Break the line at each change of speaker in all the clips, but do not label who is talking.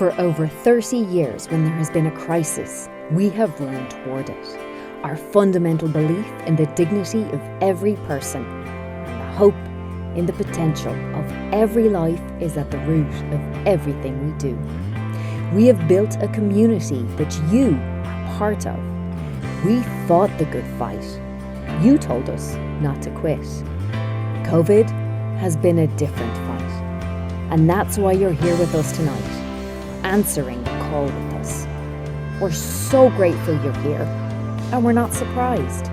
For over 30 years, when there has been a crisis, we have run toward it. Our fundamental belief in the dignity of every person and the hope in the potential of every life is at the root of everything we do. We have built a community that you are part of. We fought the good fight. You told us not to quit. COVID has been a different fight. And that's why you're here with us tonight, answering the call with us. We're so grateful you're here, and we're not surprised.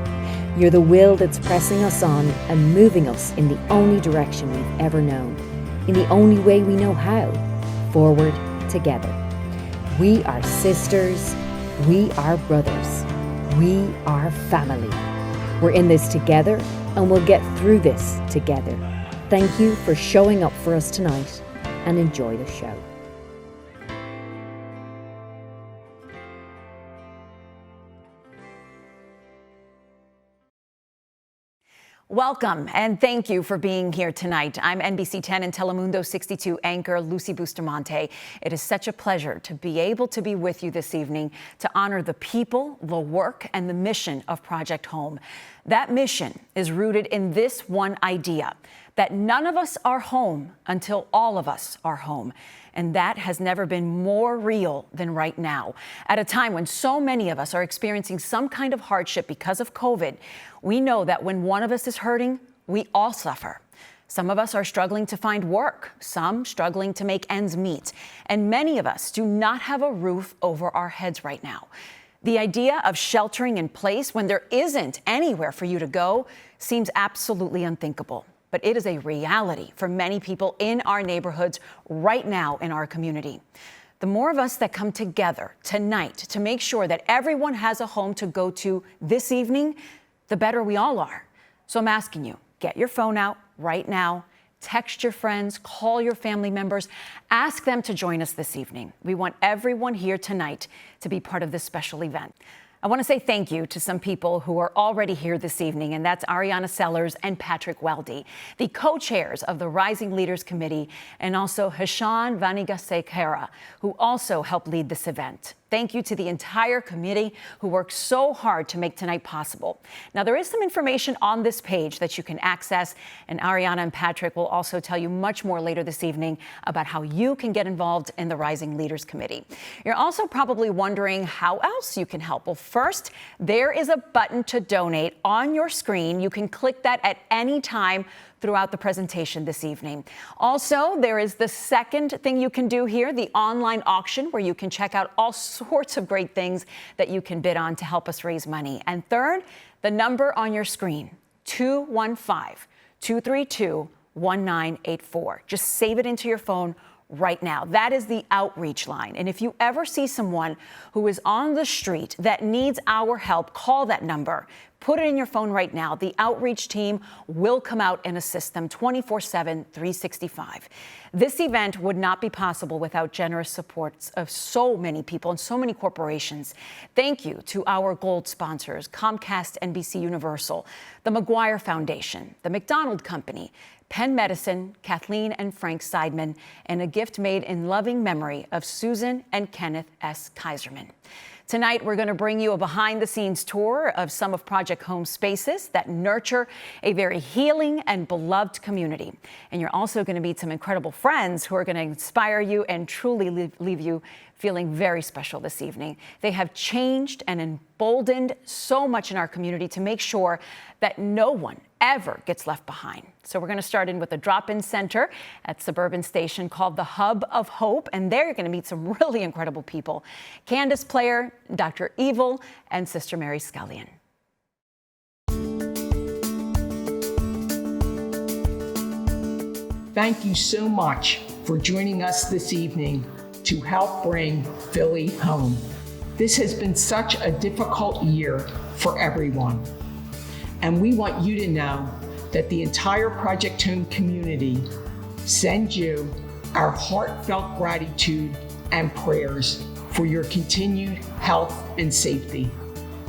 You're the will that's pressing us on and moving us in the only direction we've ever known, in the only way we know how, forward together. We are sisters, we are brothers, we are family. We're in this together, and we'll get through this together. Thank you for showing up for us tonight, and enjoy the show.
Welcome, and thank you for being here tonight. I'm NBC 10 and Telemundo 62 anchor Lucy Bustamante. It is such a pleasure to be able to be with you this evening to honor the people, the work, and the mission of Project Home. That mission is rooted in this one idea, that none of us are home until all of us are home. And that has never been more real than right now. At a time when so many of us are experiencing some kind of hardship because of COVID, we know that when one of us is hurting, we all suffer. Some of us are struggling to find work, some struggling to make ends meet, and many of us do not have a roof over our heads right now. The idea of sheltering in place when there isn't anywhere for you to go seems absolutely unthinkable. But it is a reality for many people in our neighborhoods right now in our community. The more of us that come together tonight to make sure that everyone has a home to go to this evening, the better we all are. So I'm asking you, get your phone out right now, text your friends, call your family members, ask them to join us this evening. We want everyone here tonight to be part of this special event. I want to say thank you to some people who are already here this evening, and that's Ariana Sellers and Patrick Weldy, the co-chairs of the Rising Leaders Committee, and also Hashan Vanigasekera, who also helped lead this event. Thank you to the entire committee who worked so hard to make tonight possible. Now, there is some information on this page that you can access, and Ariana and Patrick will also tell you much more later this evening about how you can get involved in the Rising Leaders Committee. You're also probably wondering how else you can help. Well, first, there is a button to donate on your screen. You can click that at any time throughout the presentation this evening. Also, there is the second thing you can do here, the online auction, where you can check out all sorts of great things that you can bid on to help us raise money. And third, the number on your screen, 215-232-1984. Just save it into your phone right now. That is the outreach line. And if you ever see someone who is on the street that needs our help, call that number. Put it in your phone right now. The outreach team will come out and assist them 24/7, 365. This event would not be possible without generous supports of so many people and so many corporations. Thank you to our gold sponsors, Comcast NBC Universal, the McGuire Foundation, the McDonald Company, Penn Medicine, Kathleen and Frank Seidman, and a gift made in loving memory of Susan and Kenneth S. Kaiserman. Tonight, we're going to bring you a behind-the-scenes tour of some of Project Home's spaces that nurture a very healing and beloved community. And you're also going to meet some incredible friends who are going to inspire you and truly leave you feeling very special this evening. They have changed and emboldened so much in our community to make sure that no one ever gets left behind. So we're going to start in with a drop-in center at Suburban Station called the Hub of Hope, and there you're going to meet some really incredible people. Candace Player, Dr. Evil, and Sister Mary Scullion.
Thank you so much for joining us this evening to help bring Philly home. This has been such a difficult year for everyone. And we want you to know that the entire Project Home community sends you our heartfelt gratitude and prayers for your continued health and safety.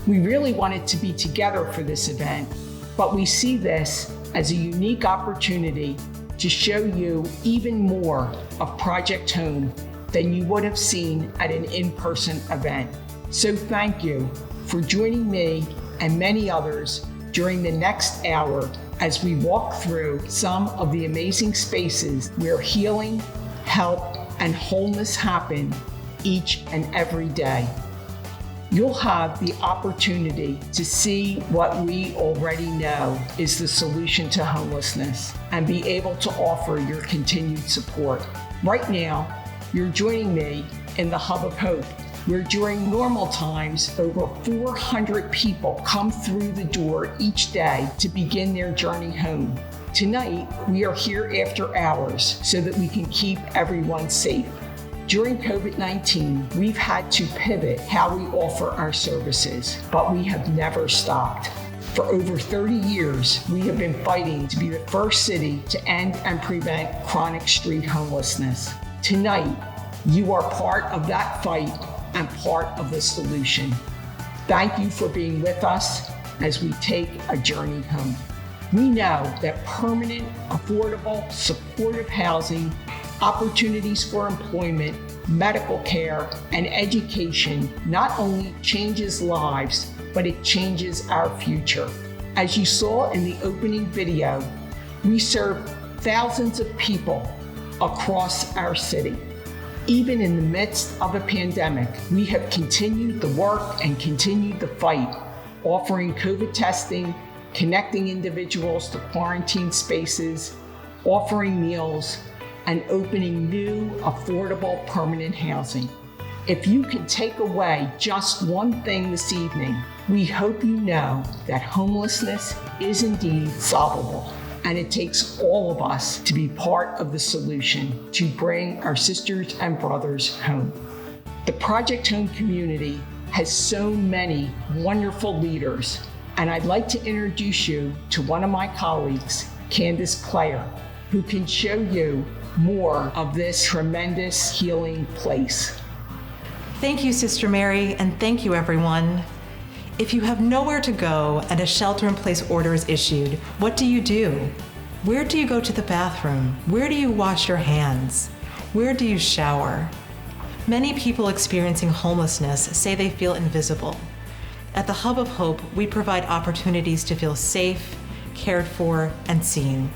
We really wanted to be together for this event, but we see this as a unique opportunity to show you even more of Project Home than you would have seen at an in-person event. So thank you for joining me and many others during the next hour as we walk through some of the amazing spaces where healing, help, and wholeness happen each and every day. You'll have the opportunity to see what we already know is the solution to homelessness and be able to offer your continued support. Right now, you're joining me in the Hub of Hope, where during normal times, over 400 people come through the door each day to begin their journey home. Tonight, we are here after hours so that we can keep everyone safe. During COVID-19, we've had to pivot how we offer our services, but we have never stopped. For over 30 years, we have been fighting to be the first city to end and prevent chronic street homelessness. Tonight, you are part of that fight and part of the solution. Thank you for being with us as we take a journey home. We know that permanent, affordable, supportive housing, opportunities for employment, medical care, and education not only changes lives, but it changes our future. As you saw in the opening video, we serve thousands of people across our city. Even in the midst of a pandemic, we have continued the work and continued the fight, offering COVID testing, connecting individuals to quarantine spaces, offering meals, and opening new, affordable, permanent housing. If you can take away just one thing this evening, we hope you know that homelessness is indeed solvable. And it takes all of us to be part of the solution to bring our sisters and brothers home. The Project Home community has so many wonderful leaders, and I'd like to introduce you to one of my colleagues, Candace Player, who can show you more of this tremendous healing place.
Thank you, Sister Mary, and thank you, everyone. If you have nowhere to go and a shelter-in-place order is issued, what do you do? Where do you go to the bathroom? Where do you wash your hands? Where do you shower? Many people experiencing homelessness say they feel invisible. At the Hub of Hope, we provide opportunities to feel safe, cared for, and seen.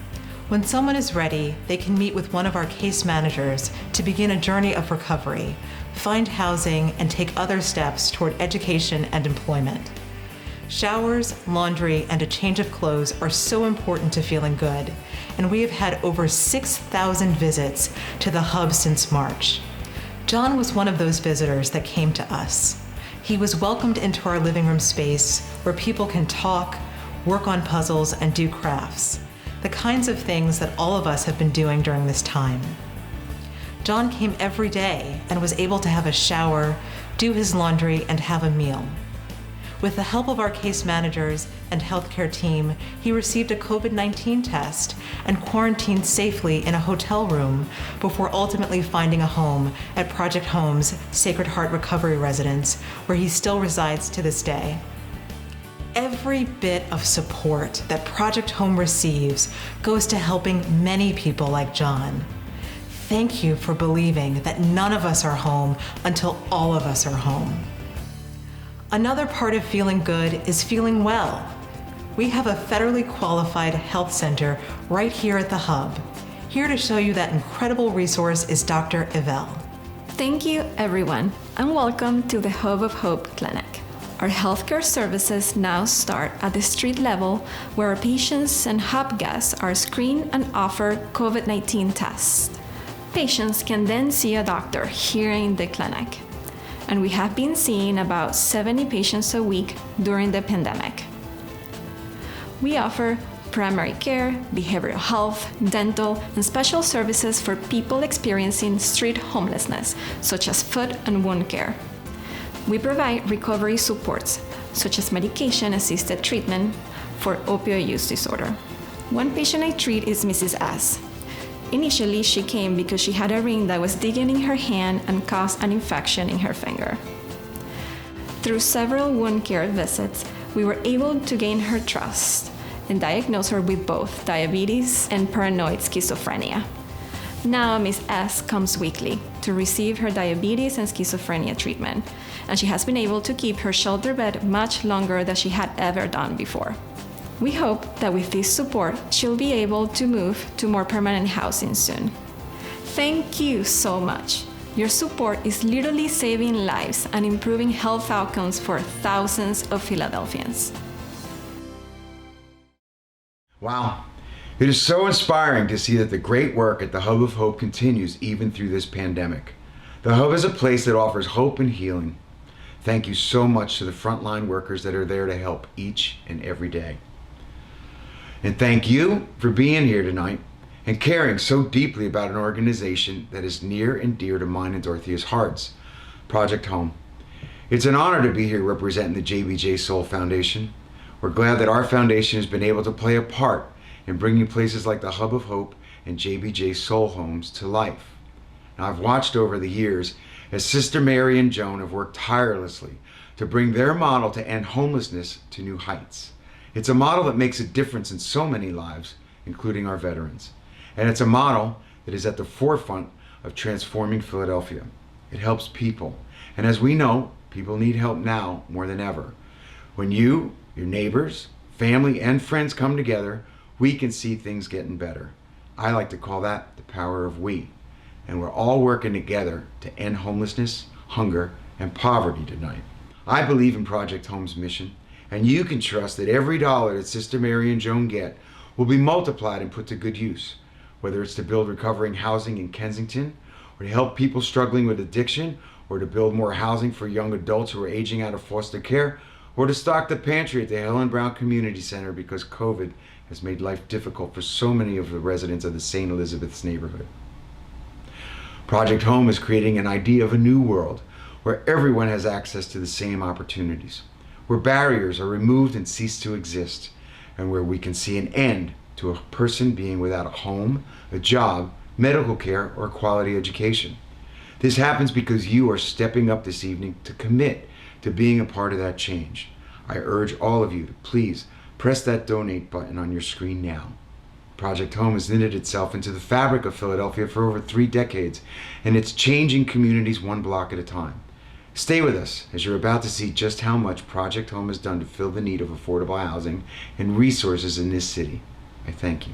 When someone is ready, they can meet with one of our case managers to begin a journey of recovery, find housing, and take other steps toward education and employment. Showers, laundry, and a change of clothes are so important to feeling good, and we have had over 6,000 visits to the Hub since March. John was one of those visitors that came to us. He was welcomed into our living room space where people can talk, work on puzzles, and do crafts, the kinds of things that all of us have been doing during this time. John came every day and was able to have a shower, do his laundry, and have a meal. With the help of our case managers and healthcare team, he received a COVID-19 test and quarantined safely in a hotel room before ultimately finding a home at Project Home's Sacred Heart Recovery Residence, where he still resides to this day. Every bit of support that Project Home receives goes to helping many people like John. Thank you for believing that none of us are home until all of us are home. Another part of feeling good is feeling well. We have a federally qualified health center right here at the Hub. Here to show you that incredible resource is Dr. Yvel.
Thank you, everyone, and welcome to the Hub of Hope Clinic. Our healthcare services now start at the street level, where our patients and Hub guests are screened and offered COVID-19 tests. Patients can then see a doctor here in the clinic, and we have been seeing about 70 patients a week during the pandemic. We offer primary care, behavioral health, dental, and special services for people experiencing street homelessness, such as foot and wound care. We provide recovery supports, such as medication-assisted treatment for opioid use disorder. One patient I treat is Mrs. S. Initially, she came because she had a ring that was digging in her hand and caused an infection in her finger. Through several wound care visits, we were able to gain her trust and diagnose her with both diabetes and paranoid schizophrenia. Now Miss S comes weekly to receive her diabetes and schizophrenia treatment, and she has been able to keep her shelter bed much longer than she had ever done before. We hope that with this support, she'll be able to move to more permanent housing soon. Thank you so much. Your support is literally saving lives and improving health outcomes for thousands of Philadelphians.
Wow. It is so inspiring to see that the great work at the Hub of Hope continues even through this pandemic. The Hub is a place that offers hope and healing. Thank you so much to the frontline workers that are there to help each and every day. And thank you for being here tonight and caring so deeply about an organization that is near and dear to mine and Dorothea's hearts, Project Home. It's an honor to be here representing the JBJ Soul Foundation. We're glad that our foundation has been able to play a part in bringing places like the Hub of Hope and JBJ Soul Homes to life. Now, I've watched over the years as Sister Mary and Joan have worked tirelessly to bring their model to end homelessness to new heights. It's a model that makes a difference in so many lives, including our veterans. And it's a model that is at the forefront of transforming Philadelphia. It helps people. And as we know, people need help now more than ever. When you, your neighbors, family, and friends come together, we can see things getting better. I like to call that the power of we. And we're all working together to end homelessness, hunger, and poverty tonight. I believe in Project Home's mission, and you can trust that every dollar that Sister Mary and Joan get will be multiplied and put to good use, whether it's to build recovering housing in Kensington, or to help people struggling with addiction, or to build more housing for young adults who are aging out of foster care, or to stock the pantry at the Helen Brown Community Center because COVID has made life difficult for so many of the residents of the St. Elizabeth's neighborhood. Project Home is creating an idea of a new world where everyone has access to the same opportunities, where barriers are removed and cease to exist, and where we can see an end to a person being without a home, a job, medical care, or quality education. This happens because you are stepping up this evening to commit to being a part of that change. I urge all of you to please press that donate button on your screen now. Project Home has knitted itself into the fabric of Philadelphia for over 3 decades, and it's changing communities one block at a time. Stay with us as you're about to see just how much Project Home has done to fill the need of affordable housing and resources in this city. I thank you.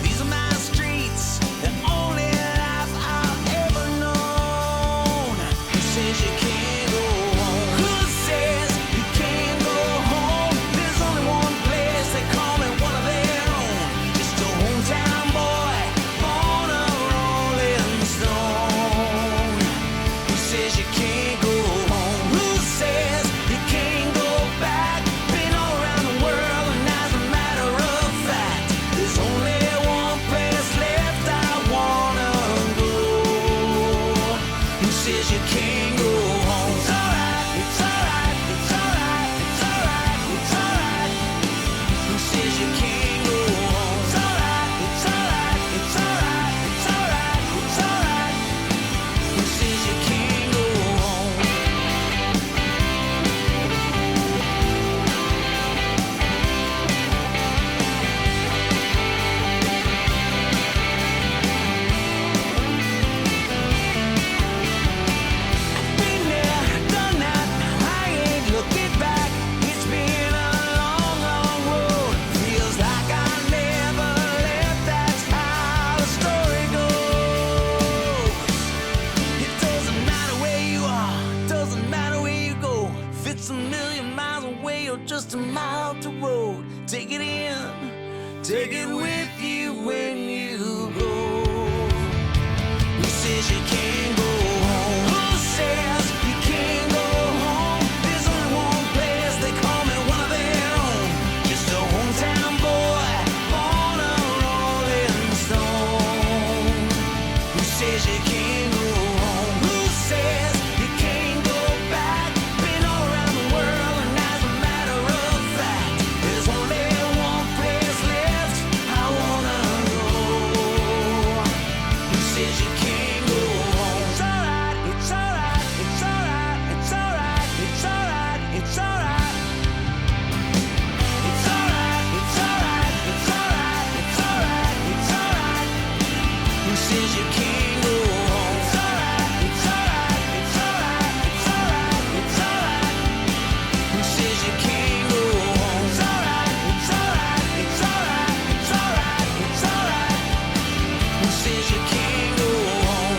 These are my take it in, take it with you when you go. Who says you can't go home? Who says you can't go home? There's only one place they call me one of their own. Just a hometown boy, born a rolling stone. Who says you can't go home? Who says you can't go back? Been all around the world, and as a matter of fact, there's only one place left I wanna go. Who says you can't go home? It's alright, it's alright, it's alright, it's alright, it's alright, it's alright. It's alright, it's alright, it's alright, it's alright, it's alright. Who says you can't go home? It's alright, it's alright, it's alright, it's alright, it's alright. Who says you can't go home? It's alright, it's alright, it's alright, it's alright, it's alright. Who says you can't go home?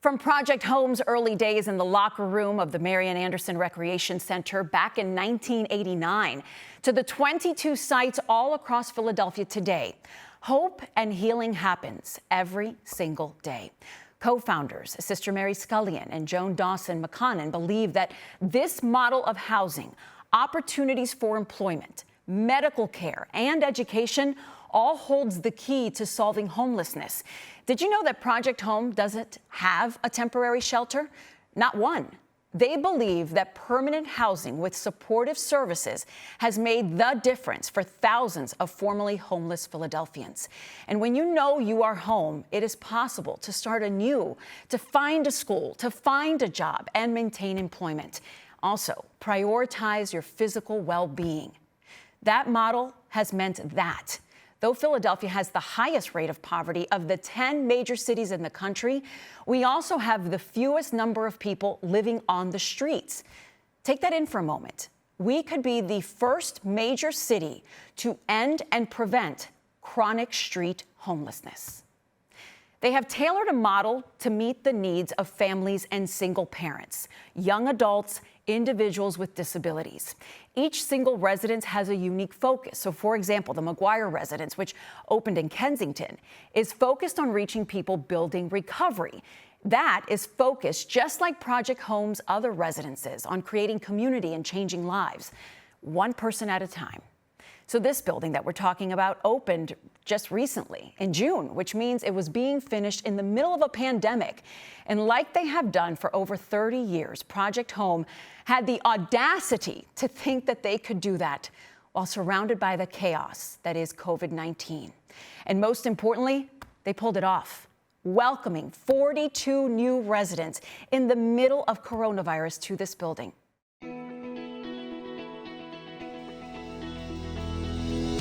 From Project Home's early days in the locker room of the Marian Anderson Recreation Center back in 1989 to the 22 sites all across Philadelphia today, hope and healing happens every single day. Co-founders Sister Mary Scullion and Joan Dawson McConnon believe that this model of housing, opportunities for employment, medical care, and education all holds the key to solving homelessness. Did you know that Project Home doesn't have a temporary shelter? Not one. They believe that permanent housing with supportive services has made the difference for thousands of formerly homeless Philadelphians. And when you know you are home, it is possible to start anew, to find a school, to find a job, and maintain employment. Also, prioritize your physical well-being. That model has meant that though Philadelphia has the highest rate of poverty of the 10 major cities in the country, we also have the fewest number of people living on the streets. Take that in for a moment. We could be the first major city to end and prevent chronic street homelessness. They have tailored a model to meet the needs of families and single parents, young adults, individuals with disabilities. Each single residence has a unique focus. So, for example, the McGuire residence, which opened in Kensington, is focused on reaching people building recovery. That is focused, just like Project Home's other residences, on creating community and changing lives, one person at a time. So this building that we're talking about opened just recently in June, which means it was being finished in the middle of a pandemic. And like they have done for over 30 years, Project Home had the audacity to think that they could do that while surrounded by the chaos that is COVID-19. And most importantly, they pulled it off, welcoming 42 new residents in the middle of coronavirus to this building.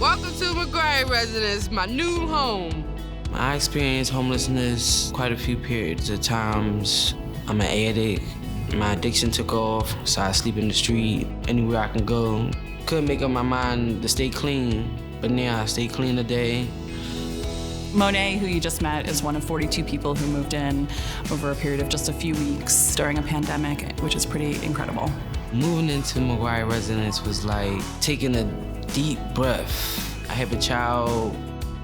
Welcome to McGuire Residence, my new home. I experienced homelessness quite a few periods of times. I'm an addict. My addiction took off, so I sleep in the street, anywhere I can go. Couldn't make up my mind to stay clean, but now I stay clean today.
Monet, who you just met, is one of 42 people who moved in over a period of just a few weeks during a pandemic, which is pretty incredible.
Moving into McGuire Residence was like taking a deep breath. I have a child.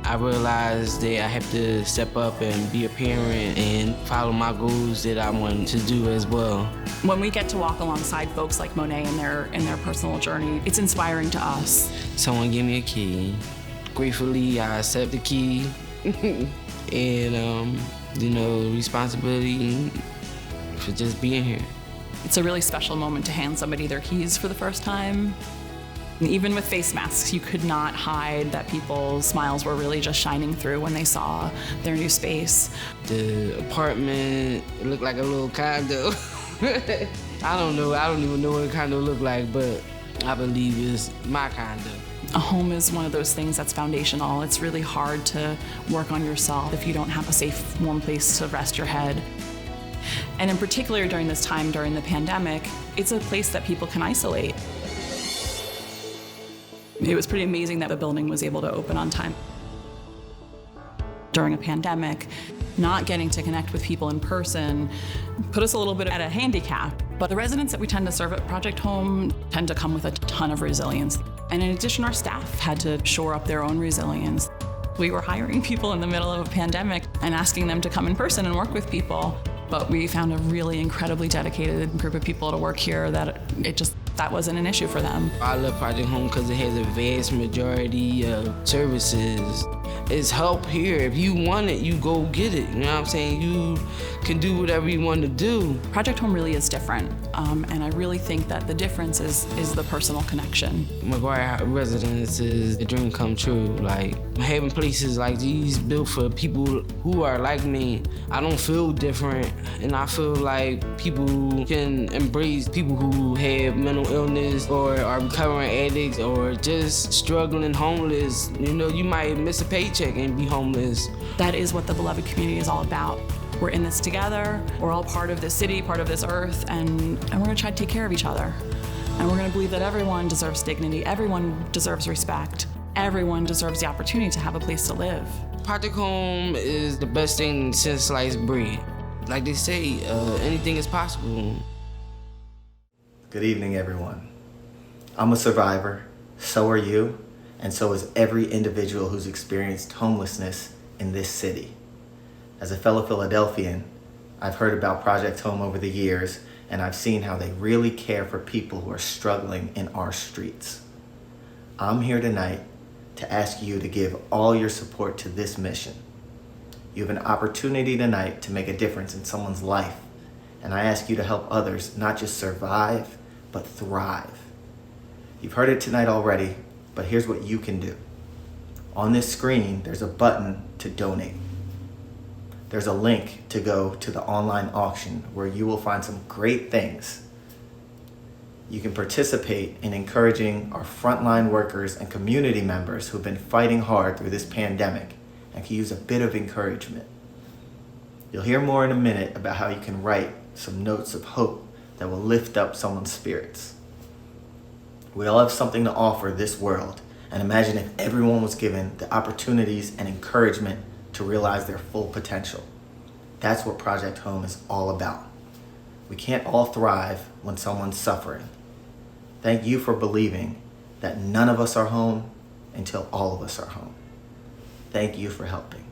I realized that I have to step up and be a parent and follow my goals that I want to do as well.
When we get to walk alongside folks like Monet in their personal journey, it's inspiring to us.
Someone gave me a key. Gratefully, I accept the key. And, responsibility for just being here.
It's a really special moment to hand somebody their keys for the first time. Even with face masks, you could not hide that people's smiles were really just shining through when they saw their new space.
The apartment looked like a little condo. I don't even know what a condo looked like, but I believe it's my condo.
A home is one of those things that's foundational. It's really hard to work on yourself if you don't have a safe, warm place to rest your head. And in particular during this time, during the pandemic, it's a place that people can isolate. It was pretty amazing that the building was able to open on time. During a pandemic, Not getting to connect with people in person put us a little bit at a handicap. But the residents that we tend to serve at Project Home tend to come with a ton of resilience. And in addition, our staff had to shore up their own resilience. We were hiring people in the middle of a pandemic and asking them to come in person and work with people. But we found a really incredibly dedicated group of people to work here that that wasn't an issue for them.
I love Project Home because it has a vast majority of services. It's help here. If you want it, you go get it. You know what I'm saying? You can do whatever you want to do.
Project Home really is different, and I really think that the difference is the personal connection.
McGuire residence is a dream come true. Like, having places like these built for people who are like me, I don't feel different, and I feel like people can embrace people who have mental illness or are recovering addicts or just struggling homeless. You know, you might miss a paycheck and be homeless.
That is what the Beloved community is all about. We're in this together, we're all part of this city, part of this earth, and we're gonna try to take care of each other. And we're gonna believe that everyone deserves dignity, everyone deserves respect, everyone deserves the opportunity to have a place to live.
Project Home is the best thing since sliced bread. Like they say, anything is possible.
Good evening, everyone. I'm a survivor, so are you, and so is every individual who's experienced homelessness in this city. As a fellow Philadelphian, I've heard about Project Home over the years, and I've seen how they really care for people who are struggling in our streets. I'm here tonight to ask you to give all your support to this mission. You have an opportunity tonight to make a difference in someone's life, and I ask you to help others not just survive, but thrive. You've heard it tonight already, but here's what you can do. On this screen, there's a button to donate. There's a link to go to the online auction where you will find some great things. You can participate in encouraging our frontline workers and community members who've been fighting hard through this pandemic and can use a bit of encouragement. You'll hear more in a minute about how you can write some notes of hope that will lift up someone's spirits. We all have something to offer this world, and imagine if everyone was given the opportunities and encouragement to realize their full potential. That's what Project Home is all about. We can't all thrive when someone's suffering. Thank you for believing that none of us are home until all of us are home. Thank you for helping.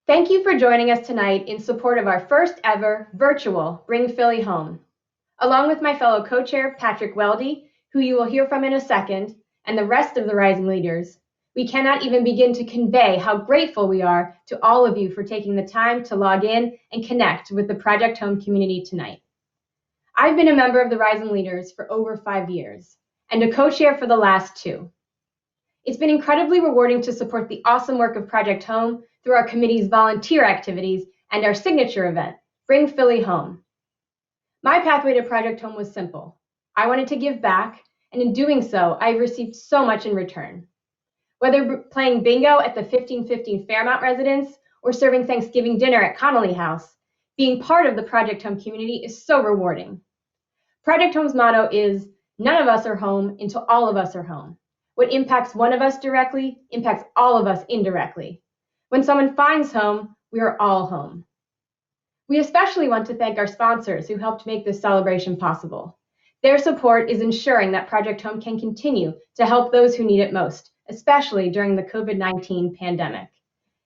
Thank you for joining us tonight in support of our first ever virtual Bring Philly Home. Along with my fellow co-chair, Patrick Weldy, who you will hear from in a second, and the rest of the Rising Leaders, we cannot even begin to convey how grateful we are to all of you for taking the time to log in and connect with the Project Home community tonight. I've been a member of the Rising Leaders for over 5 years and a co-chair for the last 2. It's been incredibly rewarding to support the awesome work of Project Home through our committee's volunteer activities and our signature event, Bring Philly Home. My pathway to Project Home was simple. I wanted to give back, and in doing so, I've received so much in return. Whether playing bingo at the 1515 Fairmount residence or serving Thanksgiving dinner at Connolly House, being part of the Project Home community is so rewarding. Project Home's motto is, none of us are home until all of us are home. What impacts one of us directly impacts all of us indirectly. When someone finds home, we are all home. We especially want to thank our sponsors who helped make this celebration possible. Their support is ensuring that Project Home can continue to help those who need it most, especially during the COVID-19 pandemic.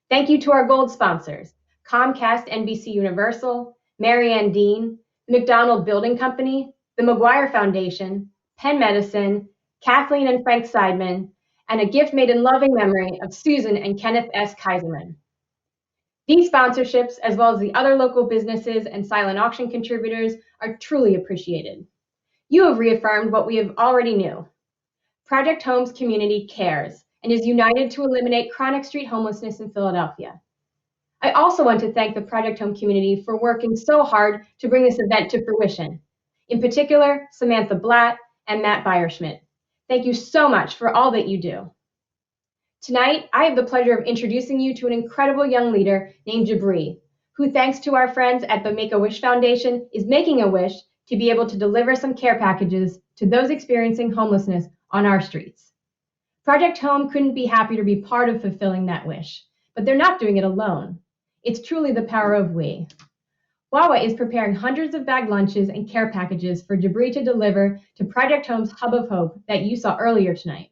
Thank you to our gold sponsors, Comcast NBC Universal, Marianne Dean, the McDonald Building Company, the McGuire Foundation, Penn Medicine, Kathleen and Frank Seidman, and a gift made in loving memory of Susan and Kenneth S. Kaiserman. These sponsorships, as well as the other local businesses and silent auction contributors, are truly appreciated. You have reaffirmed what we have already knew. Project Home's community cares and is united to eliminate chronic street homelessness in Philadelphia. I also want to thank the Project Home community for working so hard to bring this event to fruition. In particular, Samantha Blatt and Matt Beyerschmidt. Thank you so much for all that you do. Tonight, I have the pleasure of introducing you to an incredible young leader named Jabri, who, thanks to our friends at the Make-A-Wish Foundation, is making a wish to be able to deliver some care packages to those experiencing homelessness on our streets. Project Home couldn't be happier to be part of fulfilling that wish, but they're not doing it alone. It's truly the power of we. Wawa is preparing hundreds of bagged lunches and care packages for Jabri to deliver to Project Home's Hub of Hope that you saw earlier tonight.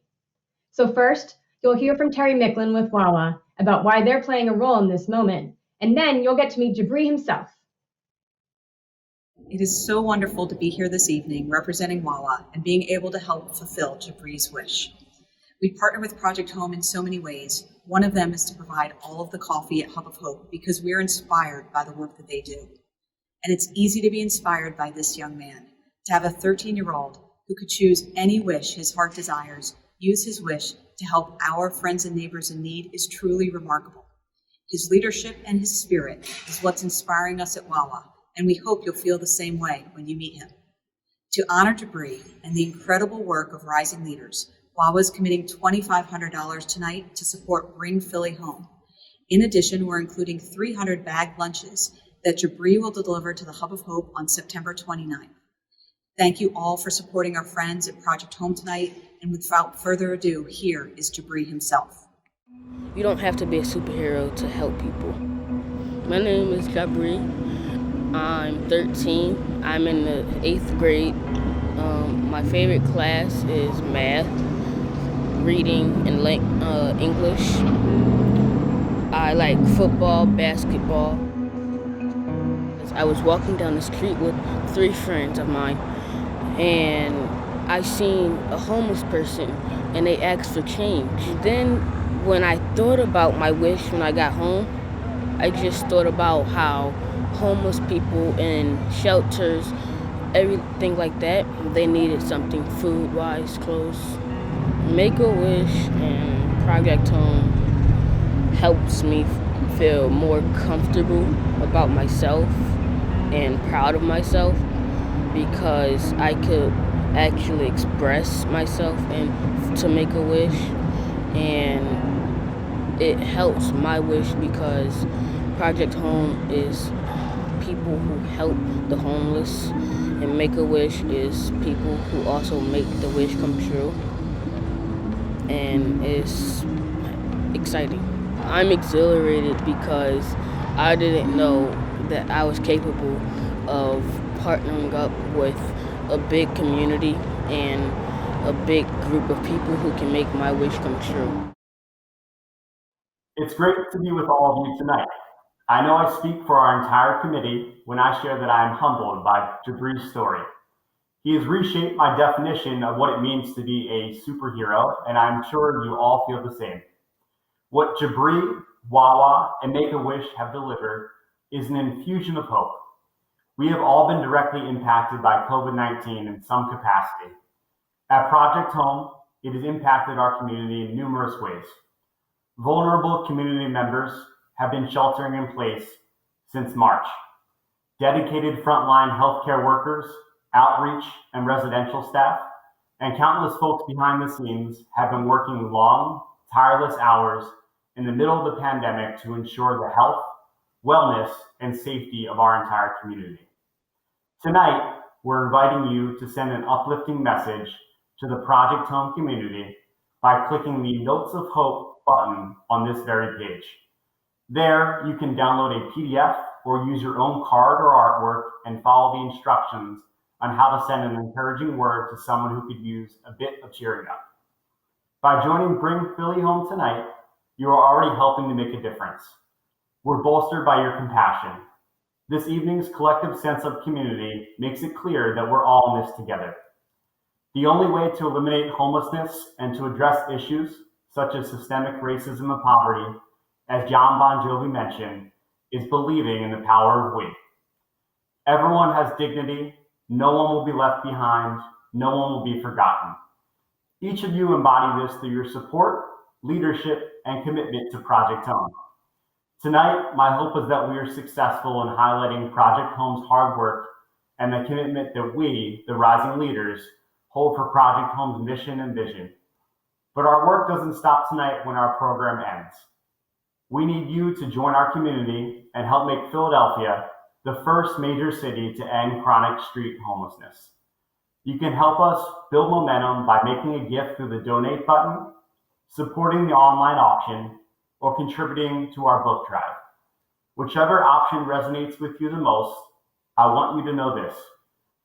So first, you'll hear from Terry Micklin with Wawa about why they're playing a role in this moment, and then you'll get to meet Jabri himself.
It is so wonderful to be here this evening representing Wawa and being able to help fulfill Jabri's wish. We partner with Project Home in so many ways. One of them is to provide all of the coffee at Hub of Hope because we're inspired by the work that they do. And it's easy to be inspired by this young man. To have a 13-year-old who could choose any wish his heart desires, use his wish to help our friends and neighbors in need is truly remarkable. His leadership and his spirit is what's inspiring us at Wawa, and we hope you'll feel the same way when you meet him. To honor Jabri and the incredible work of Rising Leaders, Wawa is committing $2,500 tonight to support Bring Philly Home. In addition, we're including 300 bagged lunches that Jabri will deliver to the Hub of Hope on September 29th. Thank you all for supporting our friends at Project Home tonight, and without further ado, here is Jabri himself.
You don't have to be a superhero to help people. My name is Jabri. I'm 13. I'm in the 8th grade. My favorite class is math, reading, and English. I like football, basketball. I was walking down the street with 3 friends of mine, and I seen a homeless person, and they asked for change. Then when I thought about my wish when I got home, I just thought about how homeless people in shelters, everything like that, they needed something food-wise, clothes. Make-A-Wish and Project Home helps me feel more comfortable about myself and proud of myself because I could actually express myself and to make a wish, and it helps my wish because Project Home is people who help the homeless, and Make-A-Wish is people who also make the wish come true, and it's exciting. I'm exhilarated because I didn't know that I was capable of partnering up with a big community and a big group of people who can make my wish come true.
It's great to be with all of you tonight. I know I speak for our entire committee when I share that I am humbled by Jabri's story. He has reshaped my definition of what it means to be a superhero, and I'm sure you all feel the same. What Jabri, Wawa, and Make-A-Wish have delivered is an infusion of hope. We have all been directly impacted by COVID-19 in some capacity. At Project Home, it has impacted our community in numerous ways. Vulnerable community members have been sheltering in place since March. Dedicated frontline healthcare workers, outreach and residential staff, and countless folks behind the scenes have been working long, tireless hours in the middle of the pandemic to ensure the health, wellness, and safety of our entire community. Tonight, we're inviting you to send an uplifting message to the Project Home community by clicking the Notes of Hope button on this very page. There, you can download a PDF or use your own card or artwork and follow the instructions on how to send an encouraging word to someone who could use a bit of cheering up. By joining Bring Philly Home tonight, you are already helping to make a difference. We're bolstered by your compassion. This evening's collective sense of community makes it clear that we're all in this together. The only way to eliminate homelessness and to address issues such as systemic racism and poverty, as John Bon Jovi mentioned, is believing in the power of we. Everyone has dignity. No one will be left behind. No one will be forgotten. Each of you embody this through your support, leadership, and commitment to Project Home. Tonight, my hope is that we are successful in highlighting Project Home's hard work and the commitment that we, the rising leaders, hold for Project Home's mission and vision. But our work doesn't stop tonight when our program ends. We need you to join our community and help make Philadelphia the first major city to end chronic street homelessness. You can help us build momentum by making a gift through the donate button, supporting the online auction, or contributing to our book drive. Whichever option resonates with you the most, I want you to know this.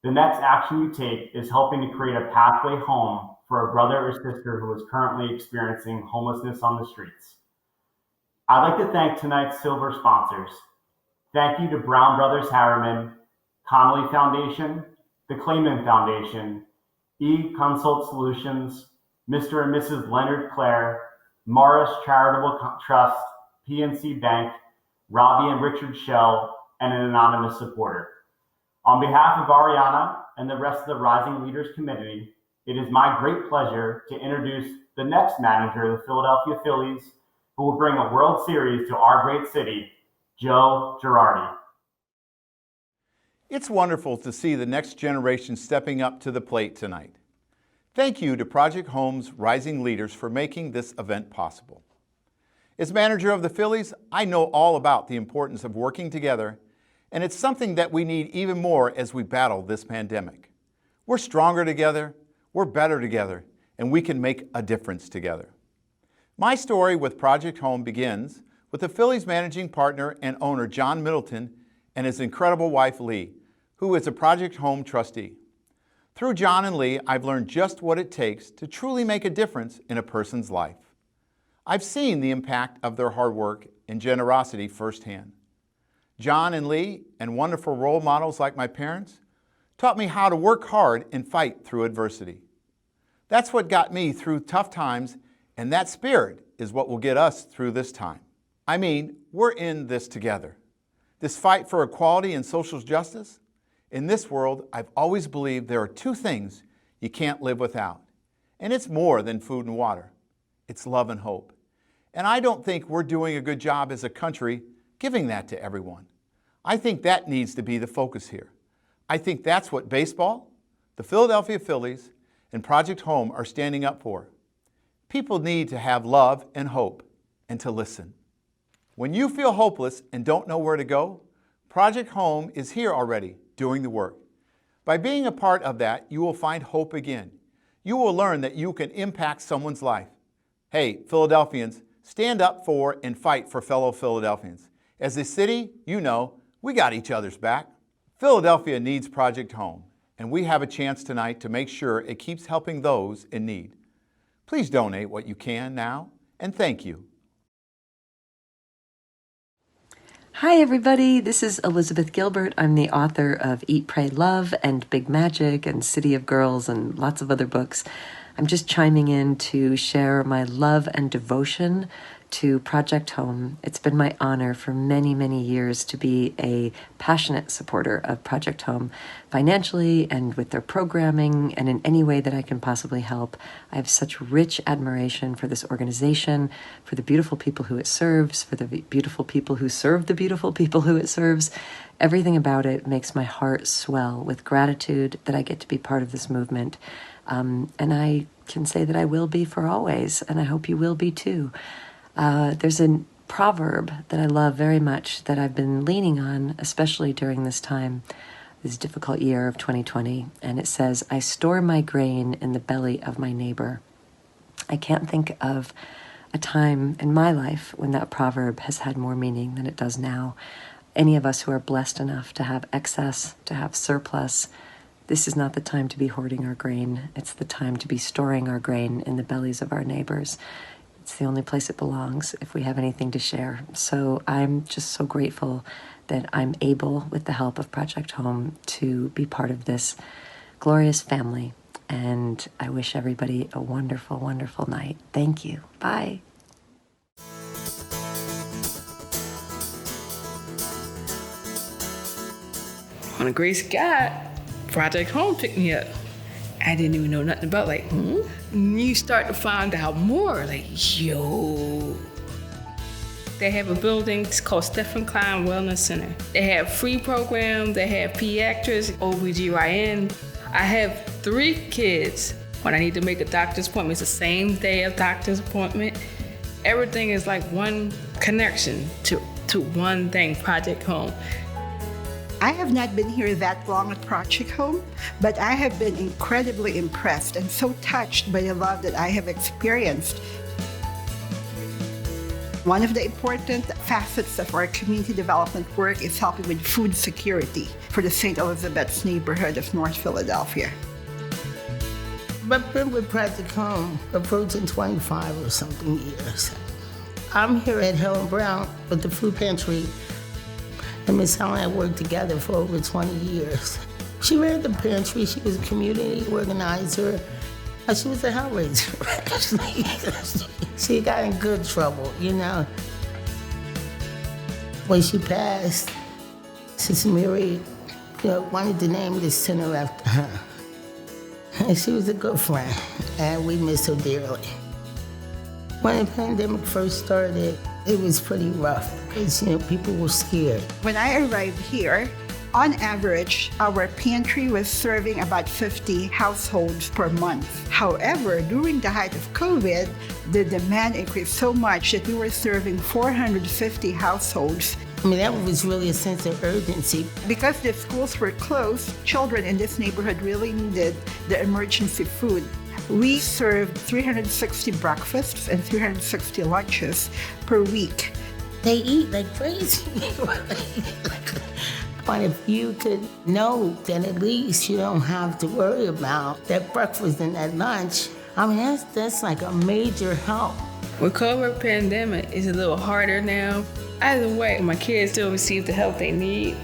The next action you take is helping to create a pathway home for a brother or sister who is currently experiencing homelessness on the streets. I'd like to thank tonight's silver sponsors. Thank you to Brown Brothers Harriman, Connolly Foundation, the Clayman Foundation, E-Consult Solutions, Mr. and Mrs. Leonard Clare, Morris Charitable Trust, PNC Bank, Robbie and Richard Shell, and an anonymous supporter. On behalf of Ariana and the rest of the Rising Leaders Committee, it is my great pleasure to introduce the next manager of the Philadelphia Phillies, who will bring a World Series to our great city, Joe Girardi.
It's wonderful to see the next generation stepping up to the plate tonight. Thank you to Project Home's Rising Leaders for making this event possible. As manager of the Phillies, I know all about the importance of working together, and it's something that we need even more as we battle this pandemic. We're stronger together, we're better together, and we can make a difference together. My story with Project Home begins with the Phillies managing partner and owner John Middleton and his incredible wife Lee, who is a Project Home trustee. Through John and Lee, I've learned just what it takes to truly make a difference in a person's life. I've seen the impact of their hard work and generosity firsthand. John and Lee, and wonderful role models like my parents, taught me how to work hard and fight through adversity. That's what got me through tough times, and that spirit is what will get us through this time. I mean, we're in this together. This fight for equality and social justice. In this world, I've always believed there are two things you can't live without. And it's more than food and water. It's love and hope. And I don't think we're doing a good job as a country giving that to everyone. I think that needs to be the focus here. I think that's what baseball, the Philadelphia Phillies, and Project Home are standing up for. People need to have love and hope and to listen. When you feel hopeless and don't know where to go, Project Home is here already doing the work. By being a part of that, you will find hope again. You will learn that you can impact someone's life. Hey, Philadelphians, stand up for and fight for fellow Philadelphians. As a city, you know, we got each other's back. Philadelphia needs Project Home, and we have a chance tonight to make sure it keeps helping those in need. Please donate what you can now, and thank you.
Hi, everybody. This is Elizabeth Gilbert. I'm the author of Eat, Pray, Love and Big Magic and City of Girls and lots of other books. I'm just chiming in to share my love and devotion to Project Home. It's been my honor for many, many years to be a passionate supporter of Project Home, financially and with their programming and in any way that I can possibly help. I have such rich admiration for this organization, for the beautiful people who it serves, for the beautiful people who serve the beautiful people who it serves. Everything about it makes my heart swell with gratitude that I get to be part of this movement. And I can say that I will be for always, and I hope you will be too. There's a proverb that I love very much that I've been leaning on, especially during this time, this difficult year of 2020. And it says, I store my grain in the belly of my neighbor. I can't think of a time in my life when that proverb has had more meaning than it does now. Any of us who are blessed enough to have excess, to have surplus, this is not the time to be hoarding our grain. It's the time to be storing our grain in the bellies of our neighbors. It's the only place it belongs if we have anything to share. So I'm just so grateful that I'm able, with the help of Project Home, to be part of this glorious family. And I wish everybody a wonderful, wonderful night. Thank you. Bye.
On a grace of God, Project Home picked me up. I didn't even know nothing about you start to find out more, yo. They have a building, it's called Stephen Klein Wellness Center. They have free programs, they have pediatrics, OBGYN. I have 3 kids. When I need to make a doctor's appointment, it's the same day of doctor's appointment. Everything is like one connection to one thing, Project Home.
I have not been here that long at Project Home, but I have been incredibly impressed and so touched by the love that I have experienced. One of the important facets of our community development work is helping with food security for the St. Elizabeth's neighborhood of North Philadelphia.
I've been with Project Home approaching 25 or something years. I'm here at Helen Brown with the food pantry, and Miss Helen and I worked together for over 20 years. She ran the pantry, she was a community organizer, and she was a hellraiser, actually. She got in good trouble, you know. When she passed, Sister Mary, wanted to name the center after her. And she was a good friend, and we miss her dearly. When the pandemic first started, it was pretty rough because, people were scared.
When I arrived here, on average, our pantry was serving about 50 households per month. However, during the height of COVID, the demand increased so much that we were serving 450 households.
That was really a sense of urgency.
Because the schools were closed, children in this neighborhood really needed the emergency food. We served 360 breakfasts and 360 lunches per week.
They eat like crazy. But if you could know that at least you don't have to worry about that breakfast and that lunch, that's like a major help.
With COVID pandemic, it's a little harder now. Either way, my kids still receive the help they need.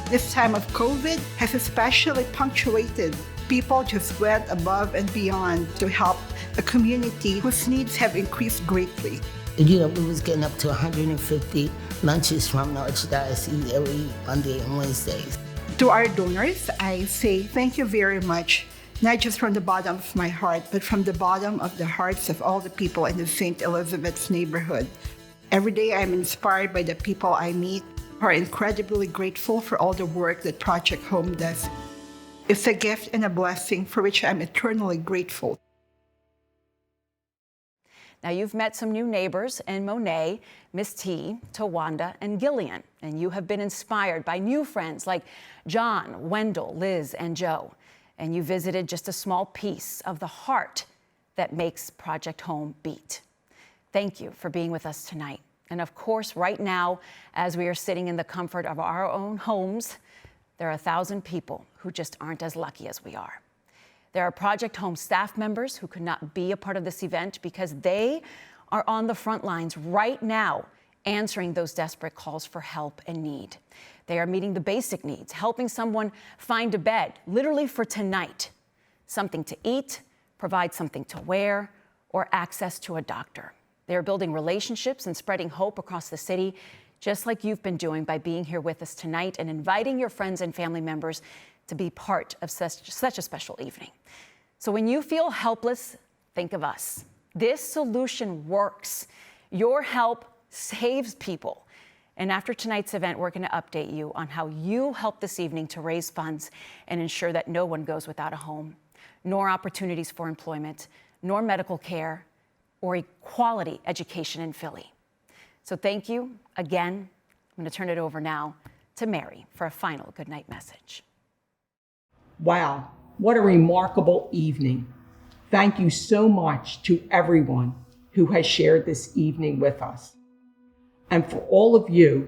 This time of COVID has especially punctuated. People just went above and beyond to help a community whose needs have increased greatly.
We was getting up to 150 lunches from the Archdiocese every Monday and Wednesdays.
To our donors, I say thank you very much, not just from the bottom of my heart, but from the bottom of the hearts of all the people in the St. Elizabeth's neighborhood. Every day I'm inspired by the people I meet who are incredibly grateful for all the work that Project Home does. It's a gift and a blessing for which I'm eternally grateful.
Now, you've met some new neighbors in Monet, Miss T, Tawanda, and Gillian, and you have been inspired by new friends like John, Wendell, Liz, and Joe. And you visited just a small piece of the heart that makes Project Home beat. Thank you for being with us tonight. And of course, right now, as we are sitting in the comfort of our own homes, there are 1,000 people who just aren't as lucky as we are. There are Project Home staff members who could not be a part of this event because they are on the front lines right now, answering those desperate calls for help and need. They are meeting the basic needs, helping someone find a bed, literally for tonight, something to eat, provide something to wear, or access to a doctor. They are building relationships and spreading hope across the city, just like you've been doing by being here with us tonight and inviting your friends and family members to be part of such a special evening. So when you feel helpless, think of us. This solution works. Your help saves people. And after tonight's event, we're going to update you on how you help this evening to raise funds and ensure that no one goes without a home, nor opportunities for employment, nor medical care, or quality education in Philly. So thank you again. I'm going to turn it over now to Mary for a final goodnight message.
Wow, what a remarkable evening. Thank you so much to everyone who has shared this evening with us. And for all of you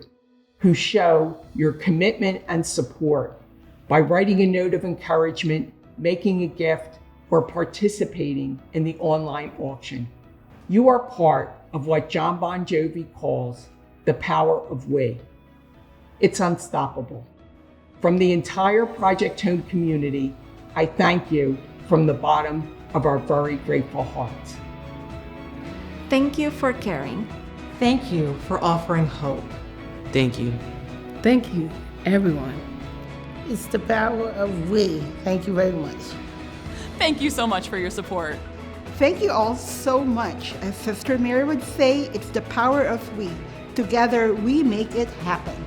who show your commitment and support by writing a note of encouragement, making a gift, or participating in the online auction. You are part of what John Bon Jovi calls the power of we. It's unstoppable. From the entire Project Home community, I thank you from the bottom of our very grateful hearts.
Thank you for caring.
Thank you for offering hope.
Thank you.
Thank you, everyone.
It's the power of we. Thank you very much.
Thank you so much for your support.
Thank you all so much. As Sister Mary would say, it's the power of we. Together, we make it happen.